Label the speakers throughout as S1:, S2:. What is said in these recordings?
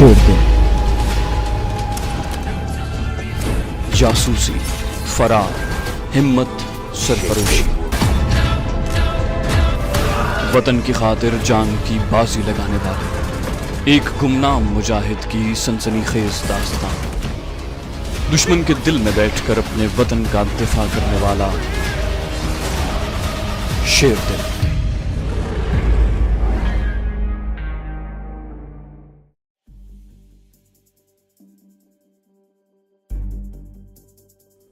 S1: शेर दिल, जासूसी, फरार, हिम्मत, सरफरोशी, वतन की खातिर जान की बाजी लगाने वाले एक गुमनाम मुजाहिद की सनसनीखेज दास्तान। दुश्मन के दिल में बैठकर अपने वतन का दिफा करने वाला शेर दिल।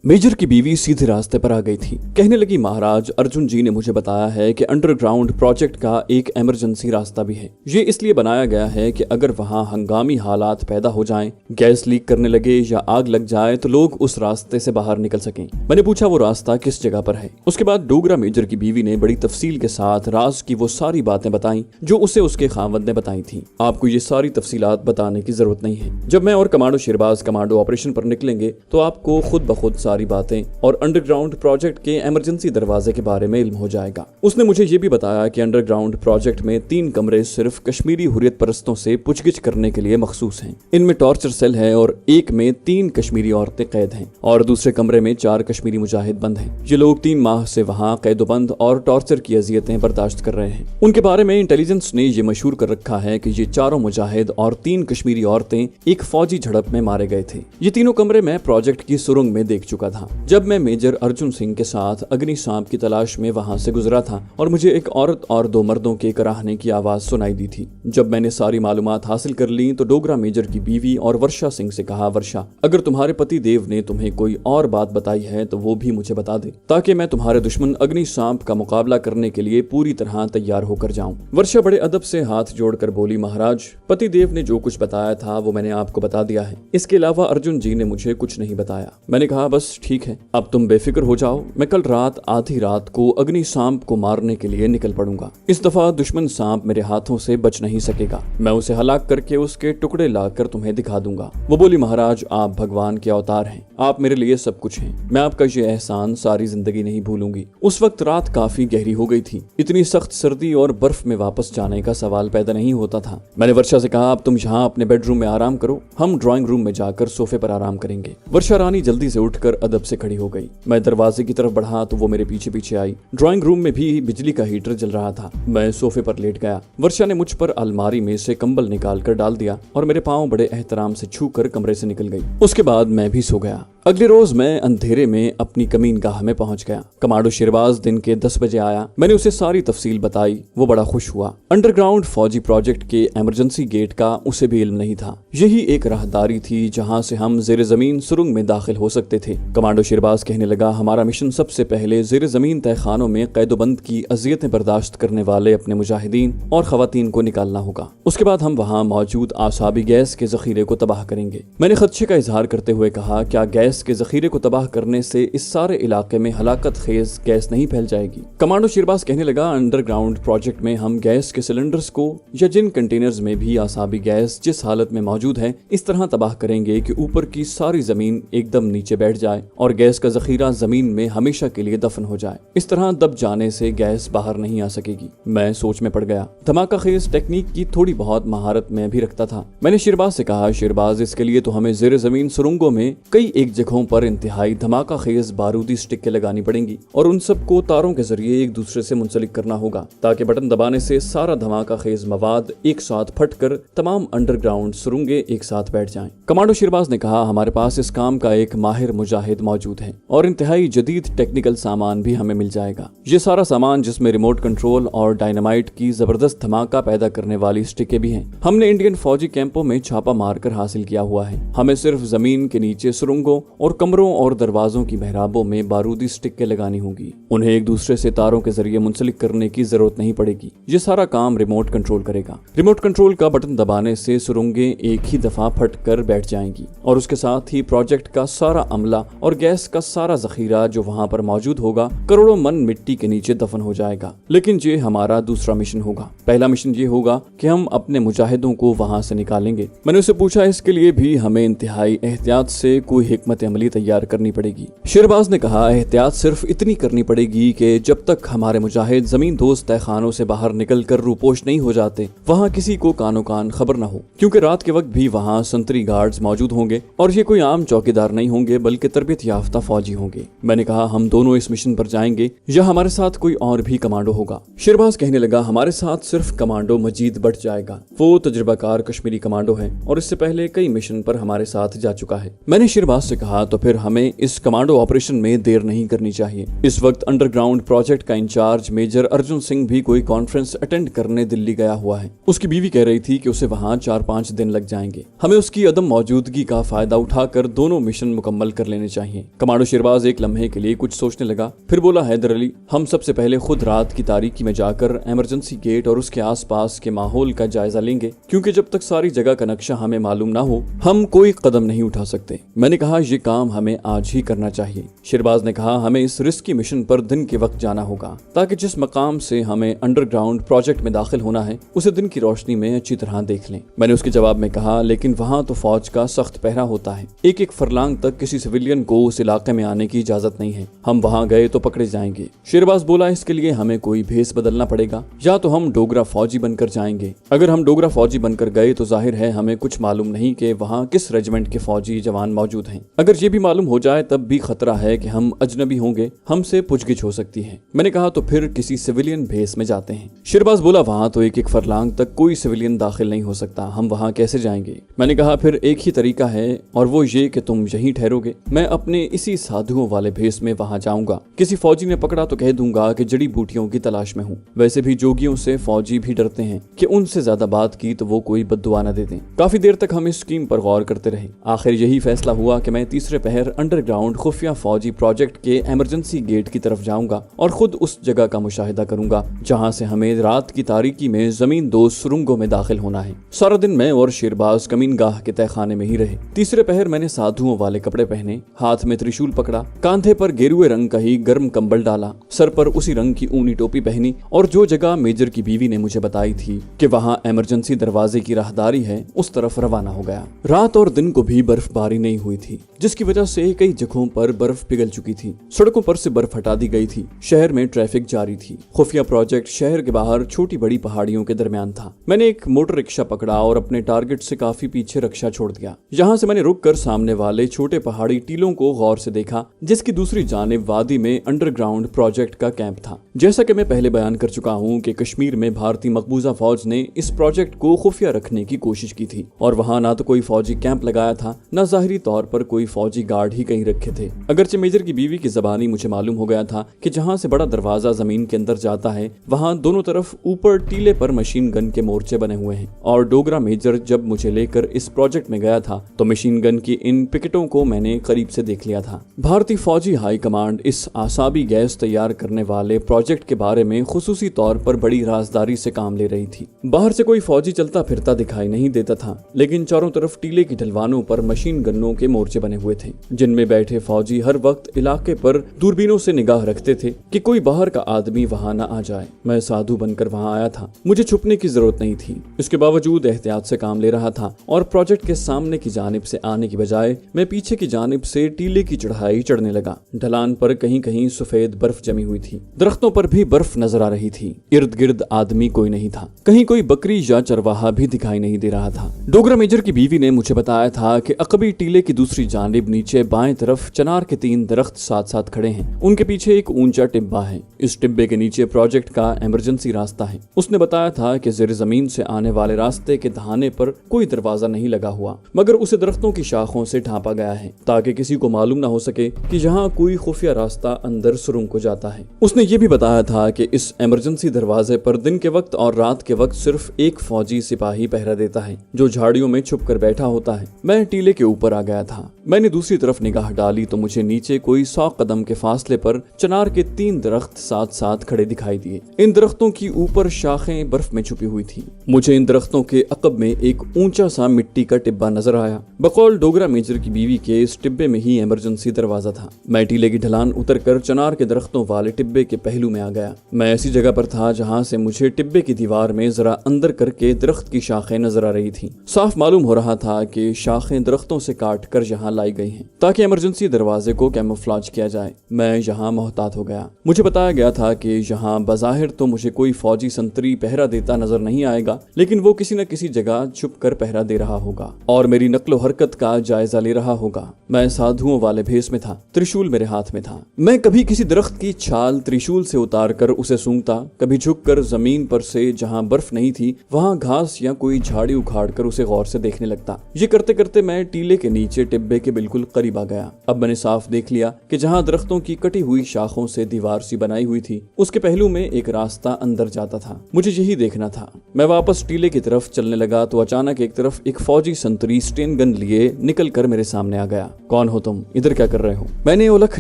S1: मेजर की बीवी सीधे रास्ते पर आ गई थी। कहने लगी, महाराज अर्जुन जी ने मुझे बताया है कि अंडरग्राउंड प्रोजेक्ट का एक इमरजेंसी रास्ता भी है। ये इसलिए बनाया गया है कि अगर वहाँ हंगामी हालात पैदा हो जाएं, गैस लीक करने लगे या आग लग जाए तो लोग उस रास्ते से बाहर निकल सकें। मैंने पूछा वो रास्ता किस जगह पर है। उसके बाद डोगरा मेजर की बीवी ने बड़ी तफसील के साथ राज की वो सारी बातें बताई जो उसे उसके खावंद ने बताई थी। आपको ये सारी तफसीलात बताने की जरूरत नहीं है। जब मैं और कमांडो शेरबाज कमांडो ऑपरेशन पर निकलेंगे तो आपको खुद ब खुद सारी बातें और अंडरग्राउंड प्रोजेक्ट के इमरजेंसी दरवाजे के बारे में इल्म हो जाएगा। उसने मुझे ये भी बताया कि अंडरग्राउंड प्रोजेक्ट में 3 कमरे सिर्फ कश्मीरी हुर्रियत परस्तों से पूछगिछ करने के लिए मखसूस हैं। इनमें टॉर्चर सेल है और एक में 3 कश्मीरी औरतें कैद हैं और दूसरे कमरे में 4 कश्मीरी मुजाहिद बंद हैं। ये लोग 3 माह से वहाँ कैदोबंद और टॉर्चर की अजियतें बर्दाश्त कर रहे हैं। उनके बारे में इंटेलिजेंस ने ये मशहूर कर रखा है कि ये 4 मुजाहिद और 3 कश्मीरी औरतें एक फौजी झड़प में मारे गए थे। ये तीनों कमरे मैं प्रोजेक्ट की सुरंग में देख चुका था जब मैं मेजर अर्जुन सिंह के साथ अग्नि सांप की तलाश में वहां से गुजरा था और मुझे एक औरत और 2 मर्दों के कराहने की आवाज सुनाई दी थी। जब मैंने सारी मालूमात हासिल कर ली तो डोगरा मेजर की बीवी और वर्षा सिंह से कहा, वर्षा अगर तुम्हारे पति देव ने तुम्हें कोई और बात बताई है तो वो भी मुझे बता दे ताकि मैं तुम्हारे दुश्मन अग्नि सांप का मुकाबला करने के लिए पूरी तरह तैयार होकर जाऊं। वर्षा बड़े अदब से हाथ जोड़कर बोली, महाराज पति देव ने जो कुछ बताया था वो मैंने आपको बता दिया है। इसके अलावा अर्जुन जी ने मुझे कुछ नहीं बताया। मैंने कहा, बस ठीक है, अब तुम बेफिक्र हो जाओ। मैं कल रात आधी रात को अग्नि सांप को मारने के लिए निकल पड़ूंगा। इस दफा दुश्मन सांप मेरे हाथों से बच नहीं सकेगा। मैं उसे हलाक करके उसके टुकड़े लाकर तुम्हें दिखा दूंगा। वो बोली, महाराज आप भगवान के अवतार हैं, आप मेरे लिए सब कुछ हैं। मैं आपका ये एहसान सारी जिंदगी नहीं भूलूंगी। उस वक्त रात काफी गहरी हो गई थी। इतनी सख्त सर्दी और बर्फ में वापस जाने का सवाल पैदा नहीं होता था। मैंने वर्षा से कहा, अब तुम यहाँ अपने बेडरूम में आराम करो, हम ड्राइंग रूम में जाकर सोफे पर आराम करेंगे। वर्षा रानी जल्दी से उठकर अदब से खड़ी हो गई। मैं दरवाजे की तरफ बढ़ा तो वो मेरे पीछे पीछे आई। ड्राइंग रूम में भी बिजली का हीटर जल रहा था। मैं सोफे पर लेट गया। वर्षा ने मुझ पर अलमारी में से कंबल निकाल कर डाल दिया और मेरे पांव बड़े एहतराम से छूकर कमरे से निकल गई। उसके बाद मैं भी सो गया। अगले रोज मैं अंधेरे में अपनी कमीनगाह में पहुंच गया। कमांडो शेरबाज दिन के 10 बजे आया। मैंने उसे सारी तफसील बताई। वो बड़ा खुश हुआ। अंडरग्राउंड फौजी प्रोजेक्ट के इमरजेंसी गेट का उसे भी इल्म नहीं था। यही एक राहदारी थी जहां से हम जेर जमीन सुरंग में दाखिल हो सकते थे। कमांडो शेरबाज कहने लगा, हमारा मिशन सबसे पहले जेर जमीन तहखानों में कैदोबंद की अजियतें बर्दाश्त करने वाले अपने मुजाहिदीन और खवातीन को निकालना होगा। उसके बाद हम वहाँ मौजूद आसाबी गैस के जखीरे को तबाह करेंगे। मैंने खदशे का इजहार करते हुए कहा, क्या गैस के जखीरे को तबाह करने से इस सारे इलाके में हलाकत खेज गैस नहीं फैल जाएगी? कमांडो शेरबाज कहने लगा, अंडरग्राउंड प्रोजेक्ट में हम गैस के सिलेंडर्स को या जिन कंटेनर्स में भी आसाबी गैस जिस हालत में मौजूद है इस तरह तबाह करेंगे कि ऊपर की सारी जमीन एकदम नीचे बैठ जाए और गैस का जखीरा जमीन में हमेशा के लिए दफन हो जाए। इस तरह दब जाने से गैस बाहर नहीं आ सकेगी। मैं सोच में पड़ गया। धमाका खेज टेक्निक की थोड़ी बहुत महारत मैं भी रखता था। मैंने शेरबाज से कहा, शेरबाज इसके लिए तो हमें जेर जमीन सुरंगों में कई एक जगहों पर इंतहाई धमाका खेज बारूदी स्टिकें लगानी पड़ेंगी और उन सब को तारों के जरिए एक दूसरे से मुंसलिक करना होगा ताकि बटन दबाने से सारा धमाका खेज मवाद एक साथ फटकर तमाम अंडरग्राउंड सुरंगें एक साथ बैठ जाएं। कमांडो शेरबाज ने कहा, हमारे पास इस काम का एक माहिर मुजाहिद मौजूद है और इंतहाई जदीद टेक्निकल सामान भी हमें मिल जाएगा। ये सारा सामान जिसमें रिमोट कंट्रोल और डायनामाइट की जबरदस्त धमाका पैदा करने वाली स्टिकें भी हैं। हमने इंडियन फौजी कैंपों में छापा मारकर हासिल किया हुआ है। हमें सिर्फ जमीन के नीचे सुरंगों और कमरों और दरवाजों की मेहराबों में बारूदी स्टिकें लगानी होंगी। उन्हें एक दूसरे से तारों के जरिए मुंसलिक करने की जरूरत नहीं पड़ेगी। ये सारा काम रिमोट कंट्रोल करेगा। रिमोट कंट्रोल का बटन दबाने से सुरंगें एक ही दफा फट कर बैठ जाएंगी और उसके साथ ही प्रोजेक्ट का सारा अमला और गैस का सारा जखीरा जो वहाँ पर मौजूद होगा करोड़ों मन मिट्टी के नीचे दफन हो जाएगा। लेकिन ये हमारा दूसरा मिशन होगा। पहला मिशन ये होगा कि हम अपने मुजाहिदों को वहाँ से निकालेंगे। मैंने उससे पूछा इसके लिए भी हमें इंतहाई एहतियात से कोई हिकमत अमली तैयार करनी पड़ेगी। शेरबाज ने कहा, एहतियात सिर्फ इतनी करनी पड़ेगी कि जब तक हमारे मुजाहिद जमीन दोस्त तहखानों से बाहर निकल कर रूपोश नहीं हो जाते वहाँ किसी को कानो कान खबर न हो, क्योंकि रात के वक्त भी वहाँ संतरी गार्ड्स मौजूद होंगे और ये कोई आम चौकीदार नहीं होंगे बल्कि तरबियत याफ्ता फौजी होंगे। मैंने कहा, हम दोनों इस मिशन पर जाएंगे या हमारे साथ कोई और भी कमांडो होगा? शेरबाज कहने लगा, हमारे साथ सिर्फ कमांडो मजीद बढ़ जाएगा। वो तजुर्बाकार कश्मीरी कमांडो है और इससे पहले कई मिशन पर हमारे साथ जा चुका है। मैंने शेरबाज से कहा, तो फिर हमें इस कमांडो ऑपरेशन में देर नहीं करनी चाहिए। इस वक्त अंडरग्राउंड प्रोजेक्ट का इंचार्ज मेजर अर्जुन सिंह भी कोई कॉन्फ्रेंस अटेंड करने दिल्ली गया हुआ है। उसकी बीवी कह रही थी कि उसे वहाँ 4-5 दिन लग जाएंगे। हमें उसकी अदम मौजूदगी का फायदा उठाकर दोनों मिशन मुकम्मल कर लेने चाहिए। कमांडो शेरबाज एक लम्हे के लिए कुछ सोचने लगा, फिर बोला, हैदर अली, हम सबसे पहले खुद रात की तारीकी में जाकर इमरजेंसी गेट और उसके आसपास के माहौल का जायजा लेंगे, क्योंकि जब तक सारी जगह का नक्शा हमें मालूम ना हो हम कोई कदम नहीं उठा सकते। मैंने कहा, ये काम हमें आज ही करना चाहिए। शेरबाज ने कहा, हमें इस रिस्की मिशन पर दिन के वक्त जाना होगा ताकि जिस मकाम से हमें अंडरग्राउंड प्रोजेक्ट में दाखिल होना है उसे दिन की रोशनी में अच्छी तरह देख लें। मैंने उसके जवाब में कहा, लेकिन वहाँ तो फौज का सख्त पहरा होता है। एक एक फरलांग तक किसी सिविलियन को उस इलाके में आने की इजाजत नहीं है। हम वहाँ गए तो पकड़े जाएंगे। शेरबाज बोला, इसके लिए हमें कोई भेस बदलना पड़ेगा, या तो हम डोगरा फौजी बनकर जाएंगे। अगर हम डोगरा फौजी बनकर गए तो जाहिर है हमें कुछ मालूम नहीं कि वहाँ किस रेजिमेंट के फौजी जवान मौजूद हैं। अगर ये भी मालूम हो जाए तब भी खतरा है कि हम अजनबी होंगे, हमसे पूछगिछ हो सकती है। मैंने कहा, तो फिर किसी सिविलियन भेस में जाते हैं। शेरबाज बोला, वहाँ तो एक एक फरलांग तक कोई सिविलियन दाखिल नहीं हो सकता, हम वहाँ कैसे जाएंगे? मैंने कहा, फिर एक ही तरीका है और वो ये कि तुम यहीं ठहरोगे। मैं अपने इसी साधुओं वाले भेस में वहाँ जाऊंगा। किसी फौजी ने पकड़ा तो कह दूंगा कि जड़ी बूटियों की तलाश में हूँ। वैसे भी जोगियों से फौजी भी डरते हैं कि उनसे ज्यादा बात की तो वो कोई बद्दुआ न दे दें। काफी देर तक हम इस स्कीम पर गौर करते रहे। आखिर यही फैसला हुआ कि मैं तीसरे पहर अंडरग्राउंड खुफिया फौजी प्रोजेक्ट के इमरजेंसी गेट की तरफ जाऊंगा और खुद उस जगह का मुशाहिदा करूंगा जहाँ से हमें रात की तारीकी में जमीन दोस्त सुरंगों में दाखिल होना है। सारा दिन मैं और शेरबाज कमीनगाह के तहखाने में ही रहे। तीसरे पहर मैंने साधुओं वाले कपड़े पहने, हाथ में त्रिशूल पकड़ा, कांधे पर गेरुए रंग का ही गर्म कंबल डाला, सर पर उसी रंग की ऊनी टोपी पहनी और जो जगह मेजर की बीवी ने मुझे बताई थी कि वहाँ इमरजेंसी दरवाजे की राहदारी है उस तरफ रवाना हो गया। रात और दिन को भी बर्फबारी नहीं हुई थी, जिसकी वजह से कई जगहों पर बर्फ पिघल चुकी थी। सड़कों पर से बर्फ हटा दी गई थी। शहर में ट्रैफिक जारी थी। खुफिया प्रोजेक्ट शहर के बाहर छोटी बड़ी पहाड़ियों के दरमियान था। मैंने एक मोटर रिक्शा पकड़ा और अपने टारगेट से काफी पीछे रिक्शा छोड़ दिया। यहाँ से मैंने रुककर सामने वाले छोटे पहाड़ी टीलों को गौर से देखा, जिसकी दूसरी जानिब वादी में अंडरग्राउंड प्रोजेक्ट का कैंप था। जैसा कि मैं पहले बयान कर चुका हूँ कि कश्मीर में भारतीय मकबूजा फौज ने इस प्रोजेक्ट को खुफिया रखने की कोशिश की थी और वहाँ ना तो कोई फौजी कैंप लगाया था, न जाहिरी तौर पर कोई फौजी गार्ड ही कहीं रखे थे। अगरचे मेजर की बीवी की जबानी मुझे मालूम हो गया था कि जहाँ से बड़ा दरवाजा जमीन के अंदर जाता है वहाँ दोनों तरफ ऊपर टीले पर मशीन गन के मोर्चे बने हुए हैं। और डोगरा मेजर जब मुझे लेकर इस प्रोजेक्ट में गया था तो मशीन गन की इन पिकेटों को मैंने करीब से देख लिया था। भारतीय फौजी हाई कमांड इस आसाबी गैस तैयार करने वाले प्रोजेक्ट के बारे में खुसूसी तौर पर बड़ी राजदारी से काम ले रही थी। बाहर से कोई फौजी चलता फिरता दिखाई नहीं देता था, लेकिन चारों तरफ टीले की ढलवानों पर मशीन गन्नों के मोर्चे बने हुए थे, जिनमें बैठे फौजी हर वक्त इलाके पर दूरबीनों से निगाह रखते थे कि कोई बाहर का आदमी वहां न आ जाए। मैं साधु बनकर वहां आया था, मुझे छुपने की जरूरत नहीं थी। इसके बावजूद एहतियात से काम ले रहा था और प्रोजेक्ट के सामने की जानिब से आने की बजाय मैं पीछे की जानिब से टीले की चढ़ाई चढ़ने लगा। ढलान पर कहीं कहीं सफेद बर्फ जमी हुई थी, दरख्तों पर भी बर्फ नजर आ रही थी। इर्द गिर्द आदमी कोई नहीं था, कहीं कोई बकरी या चरवाहा भी दिखाई नहीं दे रहा था। डोगरा मेजर की बीवी ने मुझे बताया था कि अकबी टीले की दूसरी जानिब नीचे बाएं तरफ चनार के 3 दरख्त साथ साथ खड़े हैं। उनके पीछे एक ऊंचा टिब्बा है। इस टिब्बे के नीचे प्रोजेक्ट का इमरजेंसी रास्ता है। उसने बताया था कि ज़ेर जमीन से आने वाले रास्ते के दहाने पर कोई दरवाजा नहीं लगा हुआ, मगर उसे दरख्तों की शाखों से ढांपा गया है ताकि किसी को मालूम न हो सके कि यहाँ कोई खुफिया रास्ता अंदर सुरंग को जाता है। उसने ये भी बताया था कि इस इमरजेंसी दरवाजे पर दिन के वक्त और रात के वक्त सिर्फ एक फौजी सिपाही पहरा देता है जो झाड़ियों में छुप कर बैठा होता है। मैं टीले के ऊपर आ गया था। मैंने दूसरी तरफ निगाह डाली तो मुझे नीचे कोई 100 कदम के फासले पर चनार के 3 दरख्त साथ साथ खड़े दिखाई दिए। इन दरख्तों की ऊपर शाखें बर्फ में छुपी हुई थी। मुझे इन दरख्तों के अकब में एक ऊंचा सा मिट्टी का टिब्बा नजर आया। बकौल डोगरा मेजर की बीवी के इस टिब्बे में ही इमरजेंसी दरवाजा था। मैं टीले की ढलान उतरकर चनार के दरख्तों वाले टिब्बे के पहलू में आ गया। मैं ऐसी जगह पर था जहां से मुझे टिब्बे की दीवार में जरा अंदर करके दरख्त की शाखें नजर आ रही थीं। साफ मालूम हो रहा था कि शाखें दरख्तों से काट कर यहाँ लाई गई हैं ताकि इमरजेंसी दरवाजे को कैमोफ्लेज किया जाए। मैं यहाँ मोहतात हो गया। मुझे बताया गया था कि यहाँ बज़ाहिर तो मुझे कोई फौजी संतरी पहरा देता नजर नहीं आएगा, लेकिन वो किसी न किसी जगह छुप कर पहरा दे रहा होगा और मेरी नक्लो हरकत का जायजा ले रहा होगा। मैं साधुओं वाले भेस में था, त्रिशूल मेरे हाथ में था। मैं कभी किसी दरख्त की छाल त्रिशूल से उतार कर उसे सूंघता, कभी झुककर जमीन पर से जहां बर्फ नहीं थी वहां घास या कोई झाड़ी उखाड़ कर उसे गौर से देखने लगता। ये करते करते मैं टीले के नीचे टिब्बे के बिल्कुल करीब आ गया। अब मैंने साफ देख लिया कि जहां दरख्तों की कटी हुई शाखों से दीवार सी बनाई हुई थी, उसके पहलू में एक रास्ता अंदर जाता था। मुझे यही देखना था। मैं वापस टीले की तरफ चलने लगा तो अचानक एक तरफ एक फौजी संतरी स्टेन गन लिए निकल कर मेरे सामने आ गया। कौन हो तुम? इधर क्या कर रहे हो? मैंने उलख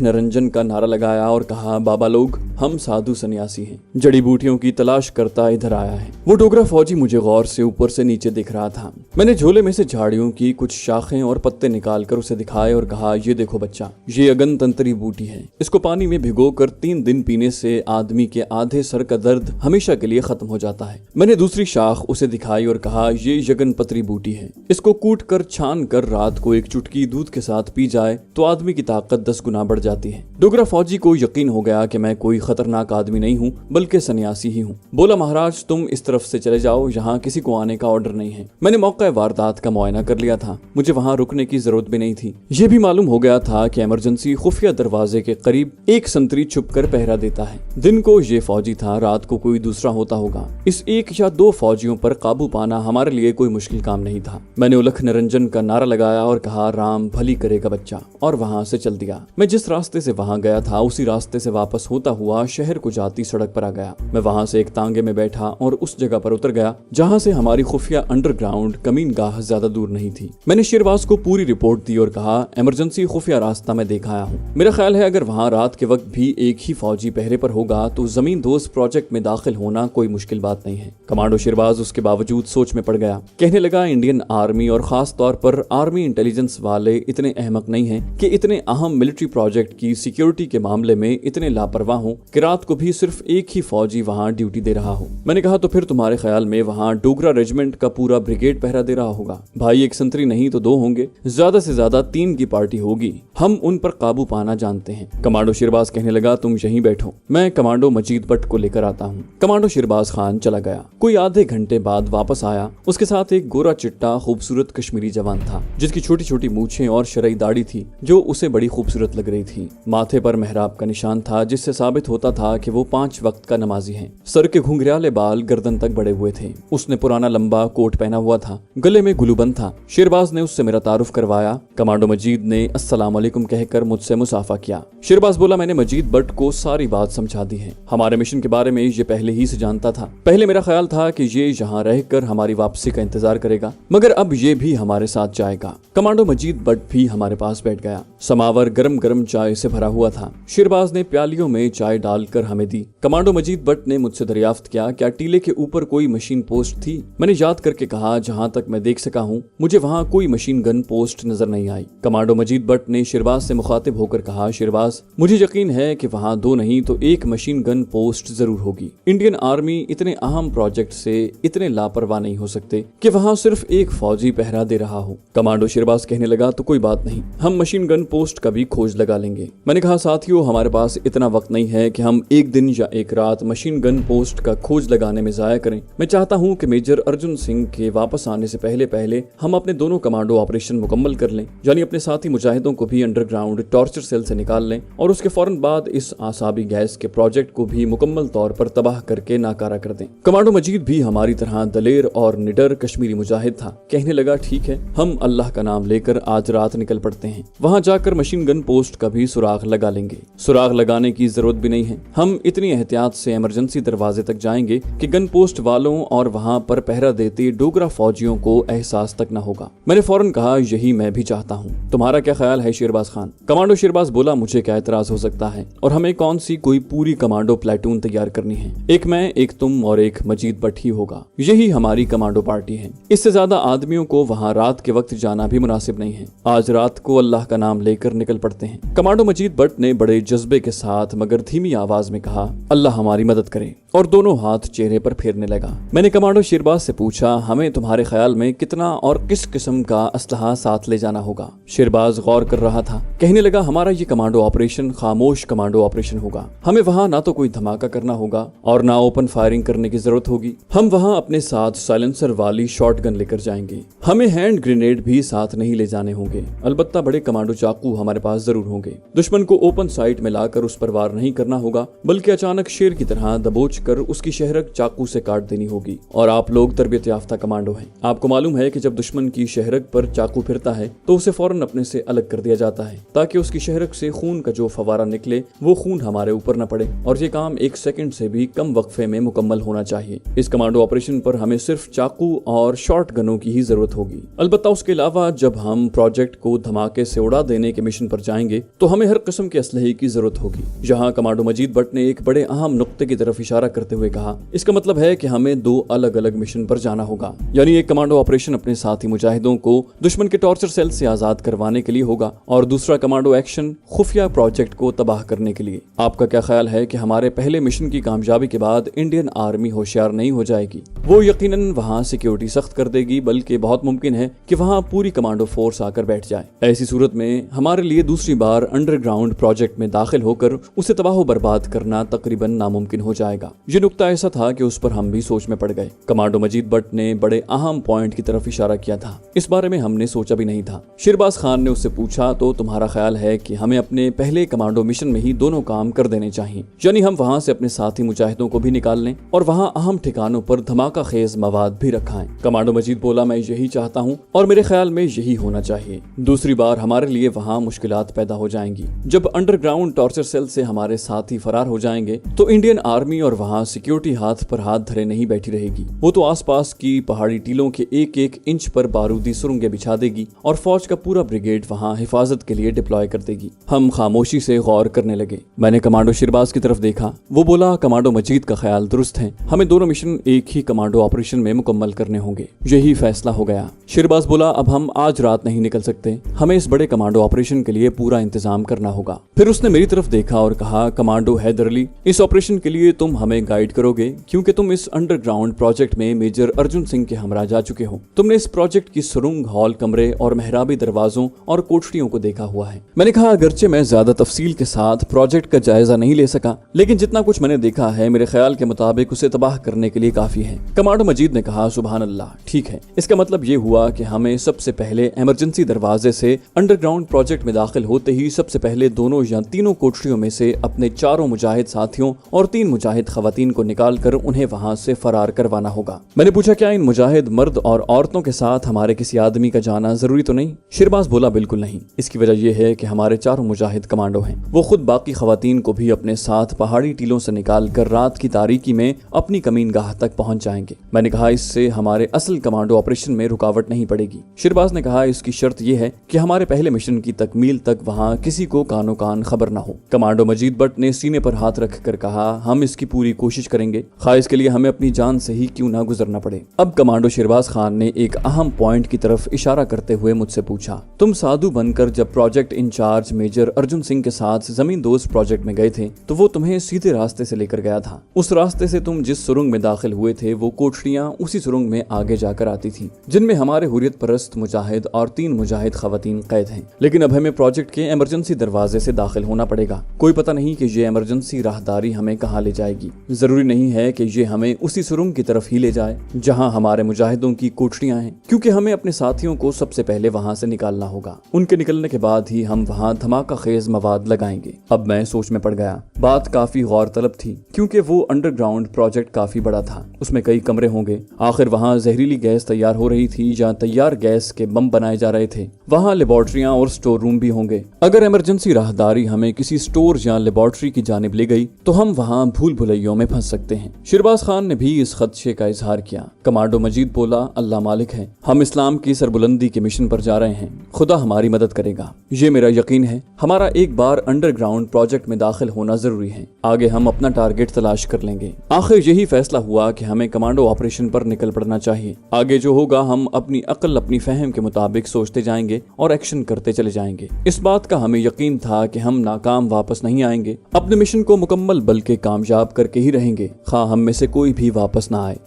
S1: निरंजन का नारा लगाया और कहा, बाबा लोग, हम साधु सन्यासी हैं, जड़ी बूटियों की तलाश करता इधर आया है। वो डोगरा फौजी मुझे गौर से ऊपर से नीचे दिख रहा था। मैंने झोले में से झाड़ियों की कुछ शाखें और पत्ते निकाल कर उसे दिखाए और कहा, ये देखो बच्चा, ये अगन तंतरी बूटी है। इसको पानी में भिगोकर 3 दिन पीने से आदमी के आधे सर का दर्द हमेशा के लिए खत्म हो जाता है। मैंने दूसरी शाख उसे दिखाई और कहा, ये यगन पतरी बूटी है। इसको कूट कर छान कर रात को एक चुटकी दूध के साथ पी जाए तो आदमी की ताकत 10 गुना बढ़ जाती है। डोगरा फौजी को यकीन हो गया कि मैं कोई खतरनाक आदमी नहीं हूँ बल्कि सन्यासी ही हूँ। बोला, महाराज तुम इस तरफ से चले जाओ, यहाँ किसी को आने का ऑर्डर नहीं है। मैंने मौका वारदात का मुआयना कर लिया था। मुझे वहाँ रुकने की जरूरत भी नहीं थी। यह भी मालूम हो गया था कि इमरजेंसी खुफिया दरवाजे के करीब एक संतरी छुप कर पहरा देता है। दिन को ये फौजी था, रात को कोई दूसरा होता होगा। इस 1 या 2 फौजियों पर काबू पाना हमारे लिए कोई मुश्किल काम नहीं था। मैंने उलख निरंजन का नारा लगाया और कहा, राम भली करेगा बच्चा, और वहाँ से चल दिया। मैं जिस रास्ते से वहाँ गया था उसी रास्ते से वापस होता हुआ शहर को जाती सड़क पर आ गया। मैं वहाँ से एक तांगे में बैठा और उस जगह पर उतर गया जहाँ से हमारी खुफिया अंडरग्राउंड कमीनगाह ज्यादा दूर नहीं थी। मैंने शेरबाज को पूरी रिपोर्ट दी और कहा, इमरजेंसी खुफिया रास्ता मैं देख आया हूँ। मेरा ख्याल है अगर वहाँ रात के वक्त भी एक ही फौजी पहरे पर होगा तो जमीन दोस्त प्रोजेक्ट में दाखिल होना कोई मुश्किल बात नहीं है। कमांडो शेरबाज उसके बावजूद सोच में पड़ गया। कहने लगा, इंडियन आर्मी और खास तौर पर आर्मी इंटेलिजेंस वाले इतने अहमक नहीं हैं कि इतने अहम मिलिट्री प्रोजेक्ट की सिक्योरिटी के मामले में इतने लापरवाह हो कि रात को भी सिर्फ एक ही फौजी वहाँ ड्यूटी दे रहा हो। मैंने कहा, तो फिर तुम्हारे ख्याल में वहाँ डोगरा रेजिमेंट का पूरा ब्रिगेड पहरा दे रहा होगा? भाई, एक संतरी नहीं तो 2 होंगे, ज्यादा से ज्यादा 3 की पार्टी होगी। हम उन पर काबू पाना जानते हैं। कमांडो शेरबाज कहने लगा, तुम यहीं बैठो, मैं कमांडो मजीद भट्ट को लेकर आता हूँ। कमांडो शेरबाज खान चला गया। कोई आधे घंटे बाद वापस आया। उसके साथ एक गोरा चिट्टा खूबसूरत कश्मीरी जवान था जिसकी छोटी छोटी मूछें और शरई दाढ़ी थी जो उसे बड़ी खूबसूरत लग रही थी। माथे पर मेहराब का निशान था जिससे साबित होता था कि वो 5 वक्त का नमाजी है। सर के घुंघराले बाल गर्दन तक बढ़े हुए थे। उसने पुराना लंबा कोट पहना हुआ था, गले में गुलूबंद था। शेरबाज ने उससे मेरा तारुफ करवाया। कमांडो मजीद ने अस्सलाम वालेकुम कहकर मुझसे मुसाफा किया। शेरबाज बोला, मैंने मजीद भट्ट को सारी बात समझा दी है। हमारे मिशन के बारे में ये पहले ही से जानता था। पहले मेरा ख्याल था कि ये यहाँ रहकर हमारी वापसी का इंतजार करेगा, मगर अब ये भी हमारे साथ जाएगा। कमांडो मजीद भट्ट भी हमारे पास बैठ गया। समावर गरम गरम चाय से भरा हुआ था। शेरबाज ने प्यालियों में चाय डालकर हमें दी। कमांडो मजीद भट्ट ने मुझसे दरियाफ्त किया, क्या टीले के ऊपर कोई मशीन पोस्ट थी? मैंने याद करके कहा, जहाँ तक मैं देख सका हूँ मुझे वहाँ कोई मशीन गन पोस्ट नजर नहीं आई। कमांडो मजीद भट्ट ने शेरबाज से मुखातिब होकर कहा, शेरबाज, मुझे यकीन है कि वहाँ 2 नहीं तो 1 मशीन गन पोस्ट जरूर होगी। इंडियन आर्मी इतने अहम प्रोजेक्ट से इतने लापरवाह नहीं हो सकते कि वहाँ सिर्फ 1 फौजी पहरा दे रहा हो। कमांडो शेरबाज कहने लगा, तो कोई बात नहीं, हम मशीन गन पोस्ट का भी खोज लगा लेंगे। मैंने कहा, साथियों, हमारे पास इतना वक्त नहीं है कि हम एक दिन या एक रात मशीन गन पोस्ट का खोज लगाने में जाया करें। मैं चाहता हूँ कि मेजर अर्जुन सिंह के वापस आने से पहले हम अपने दोनों कमांडो ऑपरेशन मुकम्मल कर लें, यानी अपने साथी मुजाहिदों को भी अंडरग्राउंड टॉर्चर सेल से निकाल लें और उसके फौरन बाद इस आसाबी गैस के प्रोजेक्ट को भी मुकम्मल तौर पर तबाह करके नाकारा कर दें। कमांडो मजीद भी हमारी तरह दलेर और निडर कश्मीरी मुजाहिद था। कहने लगा, ठीक है, हम अल्लाह का नाम लेकर आज रात निकल पड़ते हैं। वहाँ जाकर मशीन गन पोस्ट का भी सुराग लगा लेंगे। सुराग लगाने की जरूरत भी नहीं है। हम इतनी एहतियात से इमरजेंसी दरवाजे तक जाएंगे कि गन पोस्ट वालों और वहाँ पर पहरा देते डोगरा फौजियों को एहसास तक न होगा। मैंने फौरन कहा, यही मैं भी चाहता हूँ। तुम्हारा क्या ख्याल है शेरबाज खान? कमांडो शेरबाज बोला, मुझे क्या एतराज हो सकता है, और हमें कौन सी कोई पूरी कमांडो प्लेटून तैयार करनी है। एक मैं, एक तुम और एक मजीद भट्ट ही होगा। यही हमारी कमांडो पार्टी है। इससे ज्यादा आदमियों को वहाँ रात के वक्त जाना भी मुनासिब नहीं है। आज रात को अल्लाह का नाम लेकर निकल पड़ते हैं। कमांडो मजीद भट्ट ने बड़े जज्बे के साथ मगर धीमी आवाज में कहा, अल्लाह हमारी मदद करे, और दोनों हाथ चेहरे पर फेरने लगा। मैंने कमांडो शेरबाज से पूछा, हमें तुम्हारे ख्याल में कितना और किस किस्म का असलहा साथ ले जाना होगा? शेरबाज गौर कर रहा था। कहने लगा, हमारा ये कमांडो ऑपरेशन खामोश कमांडो ऑपरेशन होगा। हमें वहाँ ना तो कोई धमाका करना होगा और ना ओपन फायरिंग करने की जरूरत होगी। हम वहाँ अपने साथ साइलेंसर वाली शॉटगन लेकर जाएंगे। हमें हैंड ग्रेनेड भी साथ नहीं ले जाने होंगे। अलबत्ता बड़े कमांडो चाकू हमारे पास जरूर होंगे। दुश्मन को ओपन साइट में लाकर उस पर वार नहीं करना होगा, बल्कि अचानक शेर की तरह दबोच कर उसकी शहरक चाकू से काट देनी होगी। और आप लोग तरबियत याफ्ता कमांडो हैं। आपको मालूम है कि जब दुश्मन की शहरक पर चाकू फिरता है तो उसे फौरन अपने से अलग कर दिया जाता है, ताकि उसकी शहरक से खून का जो फवारा निकले वो खून हमारे ऊपर न पड़े। और ये काम 1 सेकंड से भी कम वक्फे में मुकम्मल होना चाहिए। इस कमांडो ऑपरेशन पर हमें सिर्फ चाकू और शॉर्ट गनों की ही जरूरत होगी। अलबत्ता उसके अलावा जब हम प्रोजेक्ट को धमाके से उड़ा देने के मिशन पर जाएंगे तो हमें हर किस्म के असलहे की जरूरत होगी। जहां कमांडो मजीद भट्ट ने एक बड़े अहम नुक्ते की तरफ इशारा करते हुए कहा, इसका मतलब है कि हमें 2 अलग अलग मिशन पर जाना होगा। यानी एक कमांडो ऑपरेशन अपने साथी मुजाहिदों को दुश्मन के टॉर्चर सेल से आजाद करवाने के लिए होगा और दूसरा कमांडो एक्शन खुफिया प्रोजेक्ट को तबाह करने के लिए। आपका क्या ख्याल है कि हमारे पहले मिशन की कामयाबी के बाद इंडियन आर्मी होशियार नहीं हो जाएगी? वो यकीनन वहां सिक्योरिटी सख्त कर देगी, बल्कि बहुत मुमकिन है कि वहां पूरी कमांडो फोर्स आकर बैठ जाए। ऐसी सूरत में हमारे लिए दूसरी बार अंडरग्राउंड प्रोजेक्ट में दाखिल होकर उसे तबाह बर्बाद करना तकरीबन नामुमकिन हो जाएगा। ये नुक्ता ऐसा था कि उस पर हम भी सोच में पड़ गए। कमांडो मजीद भट्ट ने बड़े अहम पॉइंट की तरफ इशारा किया था। इस बारे में हमने सोचा भी नहीं था। शेरबाज खान ने उससे पूछा, तो तुम्हारा ख्याल है कि हमें अपने पहले कमांडो मिशन में ही दोनों काम कर देने चाहिए, यानी हम वहां से अपने साथी मुजाहिदों को भी निकाल लें और वहां अहम ठिकानों पर धमाका खेज मवाद भी रखाएं? कमांडो मजीद बोला, मैं यही चाहता हूं और मेरे ख्याल में यही होना चाहिए। दूसरी बार हमारे लिए वहां मुश्किलात पैदा हो जाएंगी। जब अंडरग्राउंड टॉर्चर सेल से हमारे साथी फरार हो जाएंगे तो इंडियन आर्मी और वहां सिक्योरिटी हाथ पर हाथ धरे नहीं बैठी रहेगी। वो तो आसपास की पहाड़ी टीलों के 1-1 इंच पर बारूदी सुरंगें बिछा देगी और फौज का पूरा ब्रिगेड वहां हिफाजत के लिए डिप्लॉय कर देगी। हम खामोशी से गौर करने लगे। मैंने कमांडो शेरबाज की तरफ देखा। वो बोला, कमांडो मजीद का ख्याल दुरुस्त है। हमें दोनों मिशन एक ही कमांडो ऑपरेशन में मुकम्मल करने होंगे। यही फैसला हो गया। शेरबाज बोला, अब हम आज रात नहीं निकल सकते। हमें इस बड़े कमांडो ऑपरेशन के लिए पूरा इंतजाम करना होगा। फिर उसने मेरी तरफ देखा और कहा, कमांडो हैदर अली, इस ऑपरेशन के लिए तुम हमें गाइड करोगे क्योंकि तुम इस अंडरग्राउंड प्रोजेक्ट में मेजर अर्जुन सिंह के हमरा जा चुके हो। तुमने इस प्रोजेक्ट की सुरंग, हॉल, कमरे और मेहराबी दरवाजों और कोठरियों को देखा हुआ है। मैंने कहा, अगरचे मैं ज्यादा तफसील के साथ प्रोजेक्ट का जायजा नहीं ले सका, लेकिन जितना कुछ मैंने देखा है मेरे ख्याल के मुताबिक उसे तबाह करने के लिए काफी है। कमांडो मजीद ने कहा, सुभान अल्लाह, ठीक है। इसका मतलब ये हुआ कि हमें सबसे पहले इमरजेंसी दरवाजे से अंडरग्राउंड प्रोजेक्ट में दाखिल होते ही सबसे पहले दोनों या तीनों कोठरियों में से अपने 4 मुजाहिद साथियों और 3 मुजाहिद खवातीन को निकाल कर उन्हें वहां से फरार करवाना होगा। मैंने पूछा, क्या इन मुजाहिद मर्द और औरतों के साथ हमारे किसी आदमी का जाना जरूरी तो नहीं? शेरबाज बोला, बिल्कुल नहीं। इसकी वजह यह है कि हमारे 4 मुजाहिद कमांडो हैं। वो खुद बाकी खवातीन को भी अपने साथ पहाड़ी टीलों से निकाल कर रात की तारीकी में अपनी कमीनगाह तक पहुंच जाएंगे। मैंने कहा, इससे हमारे असल कमांडो ऑपरेशन में रुकावट नहीं पड़ेगी। शेरबाज ने कहा, इसकी शर्त यह है कि हमारे पहले मिशन की तकमील तक वहाँ किसी को कानो कान खबर न हो। कमांडो मजीद भट्ट ने सीने पर हाथ रख कर कहा, हम इसकी पूरी कोशिश करेंगे, खा इसके लिए हमें अपनी जान से ही क्यों ना गुजरना पड़े। अब कमांडो शेरबाज खान ने एक अहम पॉइंट की तरफ इशारा करते हुए मुझसे पूछा, तुम साधु बनकर जब project in charge major Arjun Singh के साथ जमीन दोस्त प्रोजेक्ट में गए थे तो वो तुम्हें सीधे रास्ते से लेकर गया था। उस रास्ते से तुम जिस सुरंग में दाखिल हुए थे वो कोठरियां उसी सुरंग में आगे जाकर आती थी, जिनमें हमारे हुर्रियत परस्त मुजाहिद और 3 मुजाहिद खवातीन कैद हैं। लेकिन अब हमें प्रोजेक्ट के इमरजेंसी दरवाजे से दाखिल होना पड़ेगा। कोई पता नहीं कि ये इमरजेंसी राहदारी हमें कहाँ ले जाएगी। जरूरी नहीं है कि ये हमें उसी सुरंग की तरफ ही ले जाए जहाँ हमारे मुजाहिदों की कोठरियां हैं, क्योंकि हमें अपने साथियों को सबसे पहले वहाँ से निकालना होगा। उनके निकलने के बाद ही हम वहाँ धमाका खेज मवाद लगाएंगे। अब मैं सोच में पड़ गया। बात काफी गौर तलब थी क्योंकि वो अंडरग्राउंड प्रोजेक्ट काफी बड़ा था। उसमें कई कमरे होंगे। आखिर वहाँ जहरीली गैस तैयार हो रही थी या तैयार गैस के बम बनाए जा रहे थे। वहाँ लेबोरेटरियां और स्टोर रूम भी होंगे। अगर इमरजेंसी राहदारी हमें किसी स्टोर या लेबोरेटरी की जानिब ले गई तो हम वहाँ भूल भुलैयों में फंस सकते हैं। शेरबाज खान ने भी इस खदशे का इजहार किया। कमांडो मजीद बोला, अल्लाह मालिक है, हम इस्लाम की सरबुलंदी के मिशन पर जा रहे हैं, खुदा हमारी मदद करेगा। ये मेरा यकीन है। हमारा एक बार अंडरग्राउंड प्रोजेक्ट में दाखिल होना जरूरी है, आगे हम अपना टारगेट तलाश कर लेंगे। आखिर यही फैसला हुआ कि हमें कमांडो ऑपरेशन पर निकल पड़ना चाहिए। आगे जो होगा हम अपनी अक्ल अपनी फहम के मुताबिक सोचते जाएंगे और एक्शन करते चले जाएंगे। इस बात का हमें यकीन था कि हम नाकाम वापस नहीं आएंगे, अपने मिशन को मुकम्मल बल्कि कामयाब करके ही रहेंगे, खा हम में से कोई भी वापस ना आए।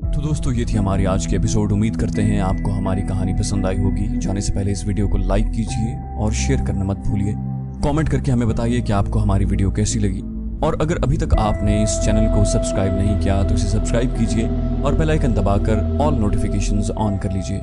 S1: तो दोस्तों, ये थी हमारी आज की एपिसोड। उम्मीद करते हैं आपको हमारी कहानी पसंद आई होगी। जाने से पहले इस वीडियो को लाइक कीजिए और शेयर करना मत भूलिए। कमेंट करके हमें बताइए कि आपको हमारी वीडियो कैसी लगी, और अगर अभी तक आपने इस चैनल को सब्सक्राइब नहीं किया तो इसे सब्सक्राइब कीजिए और बेल आइकन दबाकर ऑल नोटिफिकेशंस ऑन कर लीजिए।